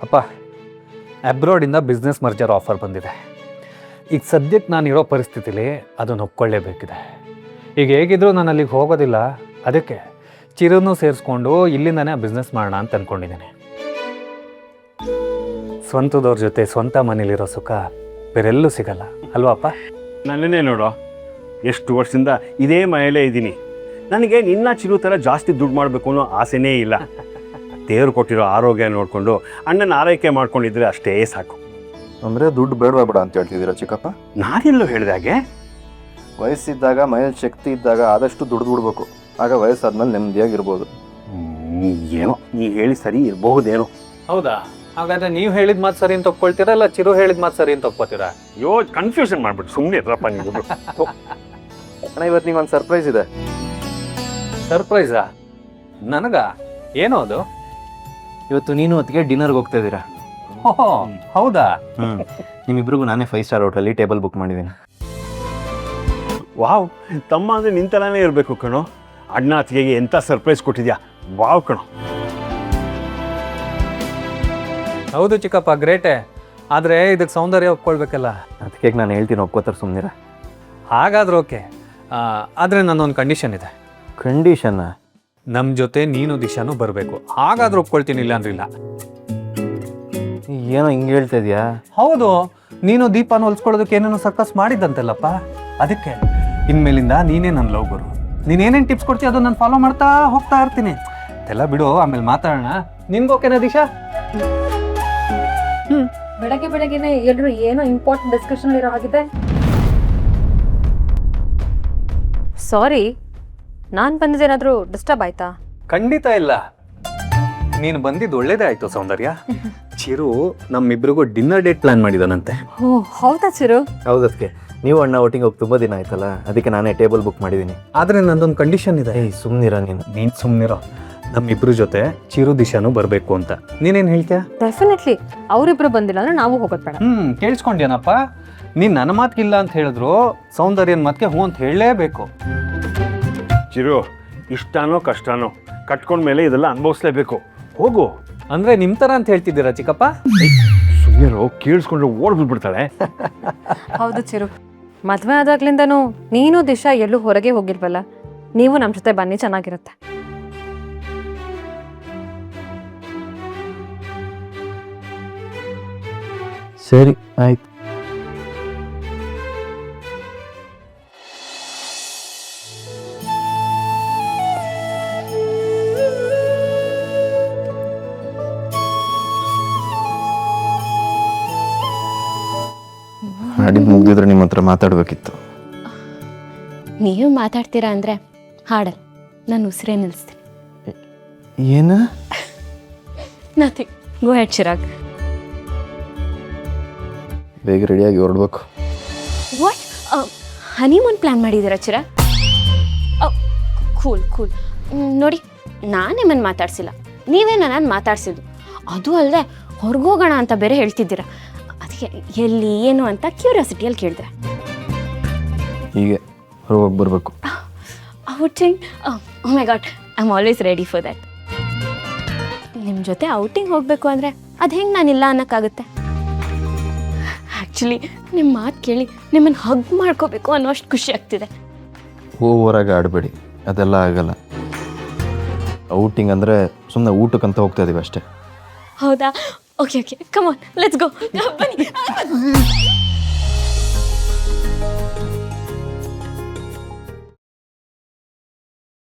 ಅಪ್ಪ, ಅಬ್ರಾಡಿಂದ business merger offer ಬಂದಿದೆ. ಈಗ ಸದ್ಯಕ್ಕೆ ನಾನು ಇರೋ ಪರಿಸ್ಥಿತಿಲಿ ಅದನ್ನು ಒಪ್ಕೊಳ್ಳೇಬೇಕಿದೆ. ಈಗ ಹೇಗಿದ್ರೂ ನಾನು ಅಲ್ಲಿಗೆ ಹೋಗೋದಿಲ್ಲ. ಅದಕ್ಕೆ ಚಿರುನೂ ಸೇರಿಸ್ಕೊಂಡು ಇಲ್ಲಿಂದನೇ ಬಿಸ್ನೆಸ್ ಮಾಡೋಣ ಅಂತ ಅಂದ್ಕೊಂಡಿದ್ದೀನಿ. ಸ್ವಂತದವ್ರ ಜೊತೆ ಸ್ವಂತ ಮನೇಲಿರೋ ಸುಖ ಬೇರೆಲ್ಲೂ ಸಿಗಲ್ಲ ಅಲ್ವಾಪ್ಪ? ನನ್ನನ್ನೇ ನೋಡೋ, ಎಷ್ಟು ವರ್ಷದಿಂದ ಇದೇ ಮನೆಯಲ್ಲೇ ಇದ್ದೀನಿ. ನನಗೆ ನಿನ್ನ ಚಿರು ಥರ ಜಾಸ್ತಿ ದುಡ್ಡು ಮಾಡಬೇಕು ಅನ್ನೋ ಆಸೆನೇ ಇಲ್ಲ. ದೇವ್ರು ಕೊಟ್ಟಿರೋ ಆರೋಗ್ಯ ನೋಡಿಕೊಂಡು ಅಣ್ಣನ ಆರೈಕೆ ಮಾಡ್ಕೊಂಡಿದ್ರೆ ಅಷ್ಟೇ ಸಾಕು. ಅಂದರೆ ದುಡ್ಡು ಬೇಡವಾ ಬೇಡ ಅಂತ ಹೇಳ್ತಿದ್ದೀರಾ ಚಿಕ್ಕಪ್ಪ? ನಾನೆಲ್ಲೋ ಹೇಳಿದಾಗೆ. ವಯಸ್ಸಿದ್ದಾಗ ಮೈಯಲ್ಲಿ ಶಕ್ತಿ ಇದ್ದಾಗ ಆದಷ್ಟು ದುಡ್ದು ಬಿಡ್ಬೇಕು. ಆಗ ವಯಸ್ಸಾದ್ಮೇಲೆ ನೆಮ್ಮದಿಯಾಗಿರ್ಬೋದು. ಏನೋ ನೀ ಹೇಳಿ ಸರಿ ಇರಬಹುದೇನೋ. ಹೌದಾ? ಹಾಗಾದ್ರೆ ನೀವು ಹೇಳಿದ ಮಾತು ಸರಿ ಅಂತ ಒಪ್ಕೊಳ್ತೀರಾ, ಇಲ್ಲ ಚಿರು ಹೇಳಿದ ಮಾತು ಸರಿ ಅಂತ ಒಪ್ಕೋತೀರಾ? ಕನ್ಫ್ಯೂಷನ್ ಮಾಡ್ಬಿಟ್ಟು ಸುಮ್ಮನೆ ಇರಪ್ಪ ನೀವು. ಅಣ್ಣ, ಇವತ್ತು ನಿಂಗೆ ಒಂದು ಸರ್ಪ್ರೈಸ್ ಇದೆ. ಸರ್ಪ್ರೈಸಾ? ನನಗ? ಏನೋ ಅದು? ಇವತ್ತು ನೀನು ಹೊತ್ತಿಗೆ ಡಿನ್ನರ್ಗೆ ಹೋಗ್ತಾ ಇದ್ದೀರಾ. ಓಹೋ, ಹೌದಾ? ನಿಮ್ಮಿಬ್ರಿಗೂ ನಾನೇ 5 ಸ್ಟಾರ್ ಹೋಟೆಲಲ್ಲಿ ಟೇಬಲ್ ಬುಕ್ ಮಾಡಿದ್ದೀನಿ. ವಾವ್, ತಮ್ಮ ಅಂದರೆ ನಿಂತಲಾನೇ ಇರಬೇಕು ಕಣೋ. ಅಣ್ಣ ಅತ್ತಿಗೆಗೆ ಎಂಥ ಸರ್ಪ್ರೈಸ್ ಕೊಟ್ಟಿದ್ಯಾ. ವಾವ್ ಕಣೋ. ಹೌದು ಚಿಕ್ಕಪ್ಪ, ಗ್ರೇಟೇ. ಆದರೆ ಇದಕ್ಕೆ ಸೌಂದರ್ಯ ಒಪ್ಕೊಳ್ಬೇಕಲ್ಲ. ಅದಕ್ಕೆ ನಾನು ಹೇಳ್ತೀನಿ, ಒಪ್ಕೋತಾರೆ ಸುಮ್ಮನಿರ. ಹಾಗಾದ್ರೆ ಓಕೆ. ಆದರೆ ನನ್ನೊಂದು ಕಂಡೀಷನ್ ಇದೆ. ಕಂಡೀಷನ್ನ? ನಮ್ಮ ಜೊತೆ ನೀನು ದಿಶಾನು ಬರಬೇಕು. ಹಾಗಾದ್ರೆ ಒಪ್ಕೊಳ್ತೀನಿ, ಇಲ್ಲ ಅಂದ್ರಿಲ್ಲ. ಏನೋ ಹಿಂಗೆ ಹೇಳ್ತಾ ಇದೆಯಾ? ಹೌದು, ನೀನು ದೀಪಾನ ಹೊಲ್ಸ್ಕೊಳ್ಳೋದಕ್ಕೆ ಏನೇನೋ ಸರ್ಕಸ್ ಮಾಡಿದ್ದಂತಲ್ಲಪ್ಪ. ಅದಕ್ಕೆ ಇನ್ಮೇಲಿಂದ ನೀನೇ ನನ್ನ ಲವ್ ಗುರು. ನೀನೇನೇನು ಟಿಪ್ಸ್ ಕೊಡ್ತೀಯ ಅದು ನಾನು ಫಾಲೋ ಮಾಡ್ತಾ ಹೋಗ್ತಾ ಇರ್ತೀನಿ. ಎಲ್ಲ ಬಿಡು, ಆಮೇಲೆ ಮಾತಾಡೋಣ. ನಿನ್ಗೆ ಓಕೆನಾ ದಿಶಾ? ಬೆಳಗ್ಗೆ ಬೆಳಗ್ಗೆನೆ ಎಲ್ಲರೂ ಏನೋ ಇಂಪಾರ್ಟೆಂಟ್ ಡಿಸ್ಕಷನ್ ಇರೋ ಹಾಗಿದೆ. ಸಾರಿ, ನಾನು ಬಂದಿದ್ದೇನಾದ್ರೂ ಡಿಸ್ಟರ್ಬ್ ಆಯ್ತಾ? ಖಂಡಿತ ಇಲ್ಲ, ನೀನು ಬಂದಿದ್ದು ಒಳ್ಳೇದೇ ಆಯ್ತು ಸೌಂದರ್ಯ. ಚಿರು ನಮ್ಮಿಬ್ರಿಗೂ ಡಿನ್ನರ್ ಡೇಟ್ ಪ್ಲಾನ್ ಮಾಡಿದಾನಂತೆ. ಓ ಹೌದಾ ಚಿರು? ಹೌದು, ಅದಕ್ಕೆ ನೀವು ಅಣ್ಣ ಒಟ್ಟಿಗೆ ಹೋಗಿ ತುಂಬ ದಿನ ಆಯ್ತಲ್ಲ, ಅದಕ್ಕೆ ನಾನೇ ಟೇಬಲ್ ಬುಕ್ ಮಾಡಿದ್ದೀನಿ. ಆದರೆ ನಂದೊಂದು ಕಂಡೀಷನ್ ಇದೆ. ಏಯ್ ಸುಮ್ಮನಿರ ನೀನು ಸುಮ್ಮನಿರೋ. ನಮ್ಮಿಬ್ರ ಜೊತೆ ಚಿರು ದಿಶಾನು ಬರಬೇಕು ಅಂತ. ನೀನೇನು ಹೇಳ್ತೀಯ? ಡೆಫಿನೆಟ್ಲಿ. ಅವರಿಬ್ರು ಬಂದಿಲ್ಲ ಅಂದ್ರೆ ನಾವು ಹೋಗೋದು ಬೇಡ. ಕೇಳಿಸ್ಕೊಂಡ್ಯಾನಪ್ಪ? ನೀನು ನನ್ನ ಮಾತಿಗಿಲ್ಲ ಅಂತ ಹೇಳಿದ್ರು ಸೌಂದರ್ಯನ ಮಾತಿಗೆ ಹ್ಞೂ ಅಂತ ಹೇಳಲೇಬೇಕು. ಚಿರು, ಇಷ್ಟನೋ ಕಷ್ಟನೋ ಕಟ್ಕೊಂಡ್ಮೇಲೆ ಇದೆಲ್ಲ ಅನುಭವಿಸ್ಲೇಬೇಕು. ಹೋಗು. ಅಂದರೆ ನಿಮ್ಮ ಥರ ಅಂತ ಹೇಳ್ತಿದ್ದೀರಾ ಚಿಕ್ಕಪ್ಪ? ಸುಮ್ಮನೆ ಕೇಳಿಸ್ಕೊಂಡ್ರೆ ಓಡ್ಬಿಡ್ಬಿಡ್ತಾಳೆ. ಹೌದು ಚಿರು, ಮದುವೆ ಆದಾಗ್ಲಿಂದನೂ ನೀನು ದಿಶಾ ಎಲ್ಲೂ ಹೊರಗೆ ಹೋಗಿಲ್ವಲ್ಲ. ನೀವು ನಮ್ಮ ಜೊತೆ ಬನ್ನಿ, ಚೆನ್ನಾಗಿರುತ್ತೆ. ಸರಿ ಆಯ್ತು. ಹಾಡಿದ್ದು ಮುಗಿದಿದ್ರೆ ನಿಮ್ಮ ಹತ್ರ ಮಾತಾಡಬೇಕಿತ್ತು. ನೀವು ಮಾತಾಡ್ತೀರಾ ಅಂದರೆ ಹಾಡಲ್ಲ, ನಾನು ಉಸಿರೇ ನಿಲ್ಲಿಸ್ತೀನಿ. ಏನು? ನಥಿಂಗ್, ಗೋ ಹೆಡ್ ಚಿರಾಗ್. ಬೇಗ ರೆಡಿಯಾಗಿ ಹೊರಡ್ಬೇಕು. ವಾಟ್, ಹನಿಮೂನ್ ಪ್ಲ್ಯಾನ್ ಮಾಡಿದ್ದೀರಾ ಚಿರಾಗ್? Cool cool. ನೋಡಿ, ನಾನು ನಿಮ್ಮನ್ನು ಮಾತಾಡ್ಸಿಲ್ಲ, ನೀವೇ ನನ್ನನ್ನು ಮಾತಾಡ್ಸಿದ್ದು. ಅದು ಅಲ್ಲದೆ ಹೊರಗೋಗೋಣ ಅಂತ ಬೇರೆ ಹೇಳ್ತಿದ್ದೀರಾ. ಅದಕ್ಕೆ ಎಲ್ಲಿ ಏನು ಅಂತ ಕ್ಯೂರಿಯಾಸಿಟಿಯಲ್ಲಿ ಕೇಳಿದೆ. ಹೀಗೆ ಹೊರಗೋಗಿ ಬರಬೇಕು. Outing? Oh my god, I am always ready for that. ನಿಮ್ಮ ಜೊತೆ ಔಟಿಂಗ್ ಹೋಗಬೇಕು ಅಂದರೆ ಅದು ಹೆಂಗೆ ನಾನಿಲ್ಲ ಅನ್ನೋಕ್ಕಾಗುತ್ತೆ? ಆ್ಯಕ್ಚುಲಿ ನಿಮ್ಮ ಮಾತು ಕೇಳಿ ನಿಮ್ಮನ್ನು ಹಗ್ ಮಾಡ್ಕೋಬೇಕು ಅನ್ನೋ ಅಷ್ಟು ಖುಷಿ ಆಗ್ತಿದೆ. ಓವರಾಗಿ ಆಡಬೇಡಿ, ಅದೆಲ್ಲ ಆಗಲ್ಲ. ಔಟಿಂಗ್ ಅಂದರೆ ಸುಮ್ಮನೆ ಊಟಕ್ಕಂತ ಹೋಗ್ತಾ ಇದೀವಿ ಅಷ್ಟೇ. ಹೌದಾ? Okay okay, come on, let's go. ಬನ್ನಿ.